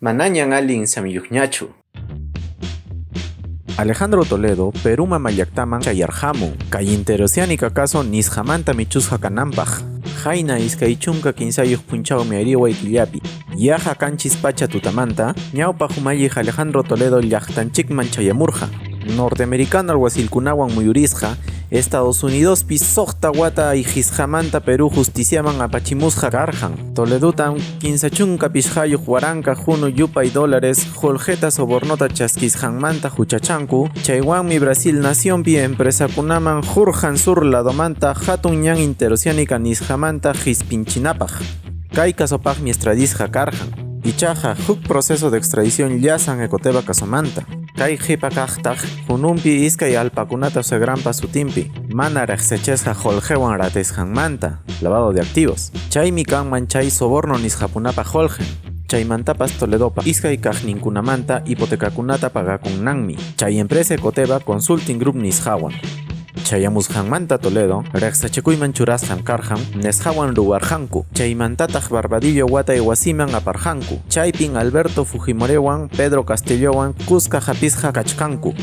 Manañan allin samyuqñachu. Alejandro Toledo, Peruma mayaktaman chayarhamun, kay interoceánica caso nisqamanta michusqa kananpaq. Hayna iskaychunka kinsayuq punchawmi ayriway killapi. Yaqa kanchis pacha tutamanta, ñawpaq umalliq Alejandro Toledo llaqtanchikman chayamurqa. Norteamericano alwasilkunawan muyurisqa, Estados Unidos pisoqta wata iqisqamanta Perú justiciaman apachimusqa karqan. Toledutan kinsachunka pishqayuq waranka junu yupay dólares Jorgeta sobornota chaskisqanmanta huchachanku, chaywanmi Brasil nacionpi empresakunaman hurqan sur ladomanta hatun ñan interoceánica nisqamanta hisp'inchinapaq. Kay kasopaqmi estradisqa karqan. Ichaqa huk proceso de extradición llasan Ecoteva kasomanta. Kay qipa kaqtaq hununpi iskay alpakunata sagrampa sutinpi mana reqsachesqa Jorgewan ratisqanmanta lavado de activos. Chaymi kanman chay soborno nisqapunapa Jorge. Chaymantapas Toledopa iskay kaqninkunamanta hipotekakunata pagakunnanmi. Chay empresa Ecoteva Consulting Group nisqawan. Chayamusqanmanta Toledo reqsachakuyman churasqan karqan nesqawan ruwarqanku. Chaymantataq Barbadillo watay wasiman aparqanku. Chaypin Alberto Fujimorewan Pedro Castillowan kusqa hapisqa kachkanku.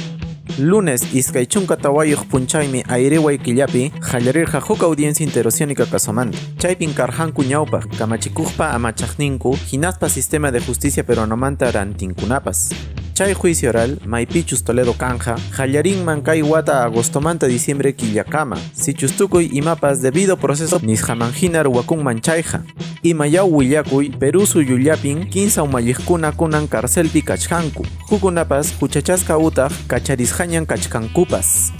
Lunes iskay chunka tawayuq punchaymi ayriway killapi qallarirqa huk audiencia interoceánica kasomanta. Chaypin karqanku ñawpaq kamachikuqpa amachaqninku hinaspa sistema de justicia peruanomanta rantinkunapas. Chay juicio oral, maypichus Toledo kanja, qallarinman kay wata agostomanta diciembre killakama, sichustukuy imapas debido proceso nisqamanhina ruwakunman chayqa. Imayaw willakuy, Perú suyullapin 15 umalliqkuna kunan karcelpi kachkanku, hukunapas huchachasqa utaq kacharisqañan kachkankupas.